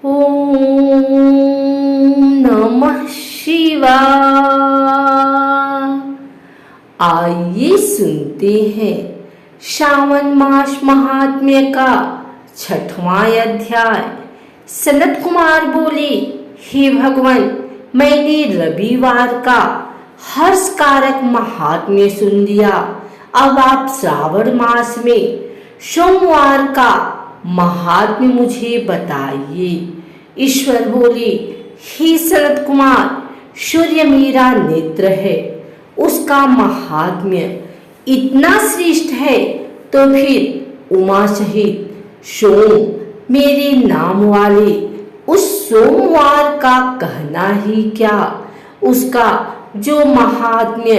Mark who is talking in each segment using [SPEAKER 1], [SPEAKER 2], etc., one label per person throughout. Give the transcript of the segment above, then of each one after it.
[SPEAKER 1] ओम नमः शिवाय। आइए सुनते हैं श्रावण मास महात्म्य का 6वां अध्याय। सनत कुमार बोले, हे भगवान, मैंने रविवार का हर्षकारक महात्म्य सुन लिया। अब आप श्रावण मास में सोमवार का महात्म्य मुझे बताइए। ईश्वर बोले, हे सनत कुमार, सूर्य मेरा नेत्र है, उसका महात्म्य इतना श्रेष्ठ है, तो फिर उमा सहित सोम मेरे नाम वाले उस सोमवार का कहना ही क्या। उसका जो महात्म्य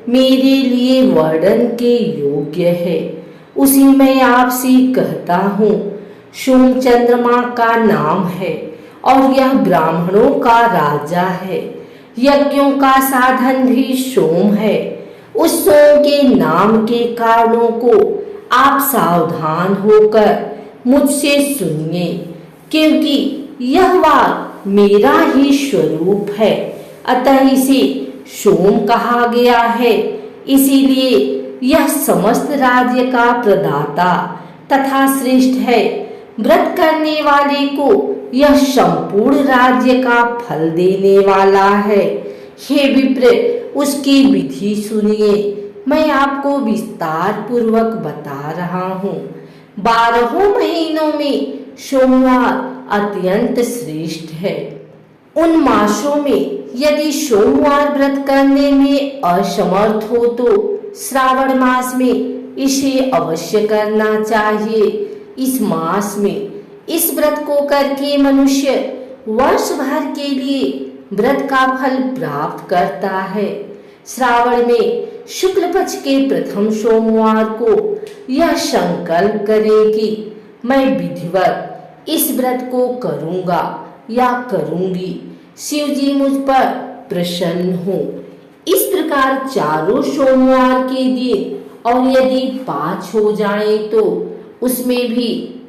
[SPEAKER 1] मेरे लिए वर्णन के योग्य है, उसी मैं आपसे कहता हूँ। सोम चंद्रमा का नाम है और यह ब्राह्मणों का राजा है। यज्ञों का साधन भी सोम है। उस सोम के नाम के कारणों को आप सावधान होकर मुझसे सुनिए, क्योंकि यह बात मेरा ही स्वरूप है। अतः इसे सोम कहा गया है। इसीलिए यह समस्त राज्य का प्रदाता तथा श्रेष्ठ है। व्रत करने वाले को यह संपूर्ण राज्य का फल देने वाला है। हे विप्र, उसकी विधि सुनिए। मैं आपको विस्तार पूर्वक बता रहा हूँ। 12 महीनों में सोमवार अत्यंत श्रेष्ठ है। उन मासों में यदि सोमवार व्रत करने में असमर्थ हो तो श्रावण मास में इसे अवश्य करना चाहिए। इस मास में इस व्रत को करके मनुष्य वर्ष भर के लिए व्रत का फल प्राप्त करता है। श्रावण में शुक्ल पक्ष के प्रथम सोमवार को यह संकल्प करें कि मैं विधिवत इस व्रत को करूंगा या करूंगी। शिव जी मुझ पर प्रसन्न हो। इस प्रकार चारों सोमवार के दिन और यदि 5 हो जाए तो उसमें भी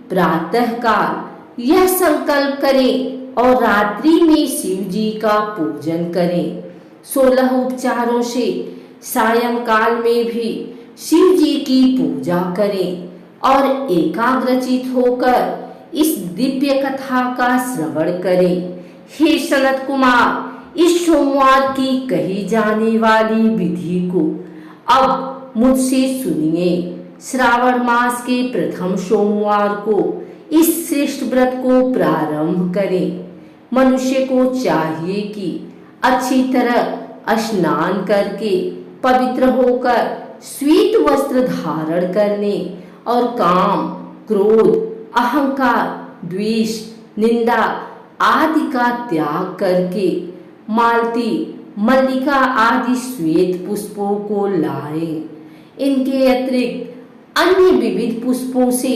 [SPEAKER 1] प्रातः काल यह संकल्प करें और रात्रि में शिव जी का पूजन करें। 16 उपचारों से सायंकाल में भी शिव जी की पूजा करें और एकाग्रचित होकर इस दिव्य कथा का श्रवण करें। हे सनत कुमार, इस सोमवार की कही जाने वाली विधि को अब मुझसे सुनिए। श्रावण मास के प्रथम सोमवार को इस श्रेष्ठ व्रत को प्रारंभ करें। मनुष्य को चाहिए कि अच्छी तरह स्नान करके पवित्र होकर श्वेत वस्त्र धारण करने और काम, क्रोध, अहंकार, द्वेष, निंदा आदि का त्याग करके मालती, मल्लिका आदि श्वेत पुष्पों को लाएं। इनके अतिरिक्त अन्य विविध पुष्पों से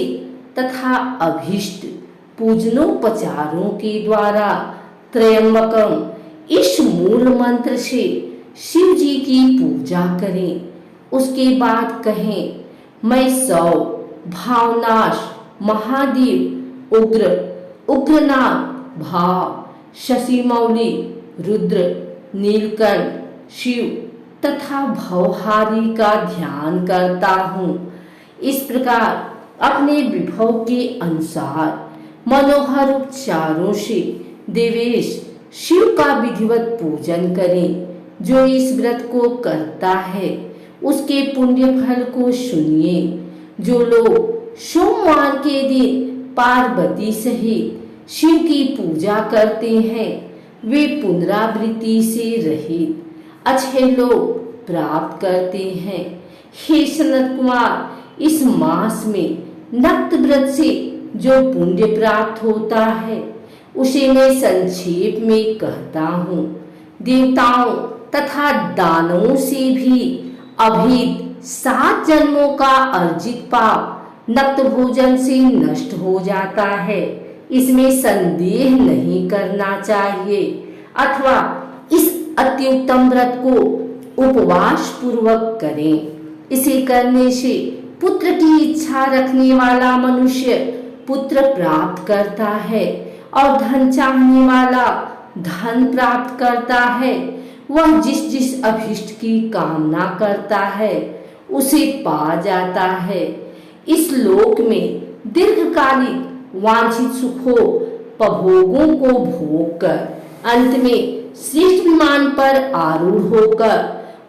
[SPEAKER 1] तथा अभीष्ट पूजनोपचारों के द्वारा त्रयंबकम इस मूल मंत्र से शिव जी की पूजा करें। उसके बाद कहें, मैं सौ भावनाश महादेव, उग्र, उग्रनाथ, भाव, शशिमौली, रुद्र, नीलकंठ, शिव तथा भवहारी का ध्यान करता हूँ। इस प्रकार अपने विभव के अनुसार मनोहर उपचारों से देवेश शिव का विधिवत पूजन करें। जो इस व्रत को करता है उसके पुण्य फल को सुनिए। जो लोग सोमवार के दिन पार्वती सहित शिव की पूजा करते हैं, वे पुनरावृत्ति से रहित अच्छे लोग प्राप्त करते हैं। हे सनत कुमार, इस मास में नक्त व्रत से जो पुण्य प्राप्त होता है उसे मैं संक्षेप में कहता हूँ। देवताओं तथा दानवों से भी अभिद 7 जन्मों का अर्जित पाप नक्त भोजन से नष्ट हो जाता है। इसमें संदेह नहीं करना चाहिए। अथवा इस अति उत्तम व्रत को उपवास पूर्वक करें। इसे करने से पुत्र की इच्छा रखने वाला मनुष्य पुत्र प्राप्त करता है और धन चाहने वाला धन प्राप्त करता है। वह जिस जिस अभिष्ट की कामना करता है उसे पा जाता है। इस लोक में दीर्घकालिक वांछित सुखों उपभोगों को भोग कर अंत में श्रेष्ठ विमान पर आरूढ़ होकर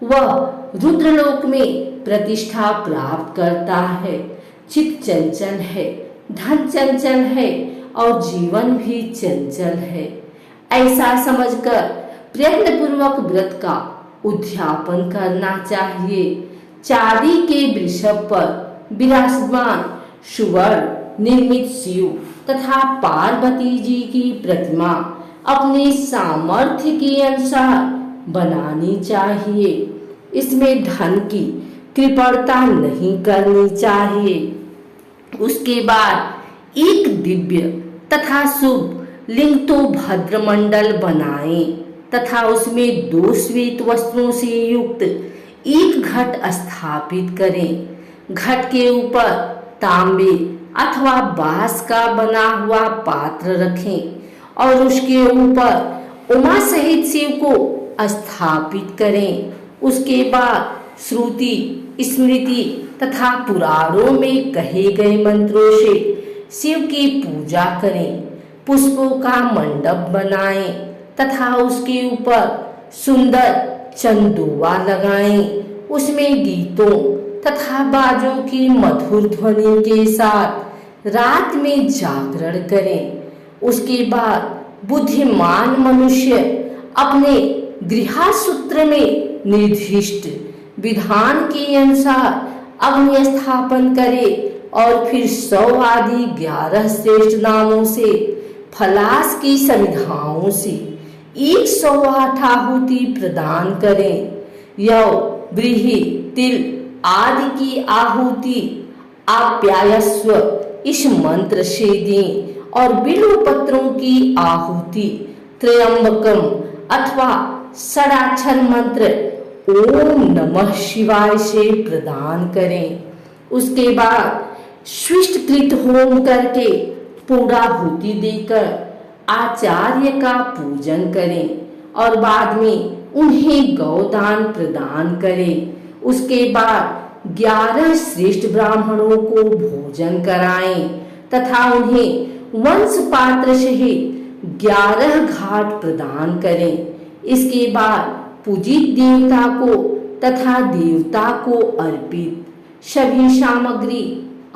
[SPEAKER 1] वह रुद्रलोक में प्रतिष्ठा प्राप्त करता है। चित्त चंचल है, धन चंचल है और जीवन भी चंचल है। ऐसा समझकर प्रयत्न पूर्वक व्रत का उद्यापन करना चाहिए। चांदी के वृषभ पर विराजमान सुवर्ण निर्मित शिव तथा पार्वती जी की प्रतिमा अपने सामर्थ्य के अनुसार बनानी चाहिए। इसमें धन की कृपणता नहीं करनी चाहिए। उसके बाद एक दिव्य तथा शुभ लिंग तो भद्रमंडल बनाएं तथा उसमें 2 श्वेत वस्त्रों से युक्त एक घट स्थापित करें। घट के ऊपर तांबे अथवा बांस का बना हुआ पात्र रखें और उसके ऊपर उमा सहित शिव को स्थापित करें। उसके बाद श्रुति, स्मृति तथा पुराणों में कहे गए मंत्रों से शिव की पूजा करें। पुष्पों का मंडप बनाएं तथा उसके ऊपर सुंदर चंदोवा लगाएं। उसमें गीतों तथा बाजों की मधुर ध्वनि के साथ रात में जागरण करें। उसके बाद बुद्धिमान मनुष्य अपने गृहसूत्र में निर्दिष्ट विधान के अनुसार अग्नि स्थापन करे और फिर 100 आदि 11 श्रेष्ठ नामों से फलास की समिधाओं से 108 आहुति प्रदान करें। यौ, व्रीहि, तिल आदि की आहुति आप्यायस्व इस मंत्र से दें और बिल्व पत्रों की आहुति त्र्यंबकम अथवा षडाक्षर मंत्र ओम नमः शिवाय से प्रदान करें। उसके बाद स्विष्टकृत होम करके पूर्णाहुति देकर आचार्य का पूजन करें और बाद में उन्हें गौदान प्रदान करें। उसके बाद 11 श्रेष्ठ ब्राह्मणों को भोजन कराएं तथा उन्हें वंश पात्र सहित 11 घाट प्रदान करें। इसके बाद पूजित देवता को तथा देवता को अर्पित सभी सामग्री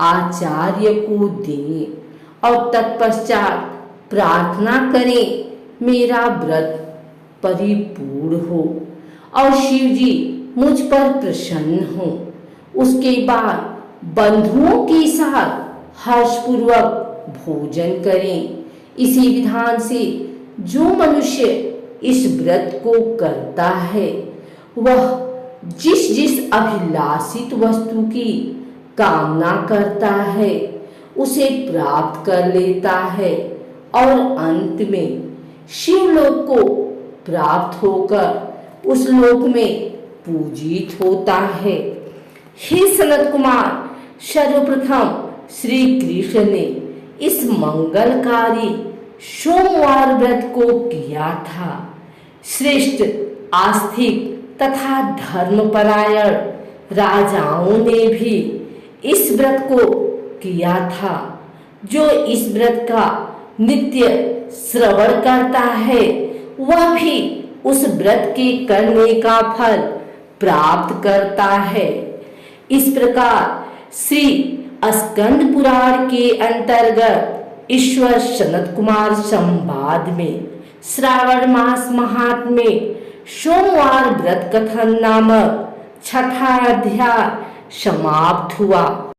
[SPEAKER 1] आचार्य को दें और तत्पश्चात प्रार्थना करें मेरा व्रत परिपूर्ण हो और शिव जी मुझ पर प्रसन्न हो। उसके बाद बंधुओं के साथ हर्षपूर्वक भोजन करें। इसी विधान से जो मनुष्य इस व्रत को करता है वह जिस जिस अभिलाषित वस्तु की कामना करता है उसे प्राप्त कर लेता है और अंत में शिवलोक को प्राप्त होकर उस लोक में पूजित होता है। हे सनत कुमार, सर्वप्रथम श्री कृष्ण ने इस मंगलकारी सोमवार व्रत को किया था। श्रेष्ठ आस्तिक तथा धर्मपरायण राजाओं ने भी इस व्रत को किया था। जो इस व्रत का नित्य श्रवण करता है वह भी उस व्रत के करने का फल प्राप्त करता है। इस प्रकार श्री स्कंद पुराण के अंतर्गत ईश्वर सनत कुमार संवाद में श्रावण मास महात्म्य सोमवार व्रत कथन नामक 6ठा अध्याय समाप्त हुआ।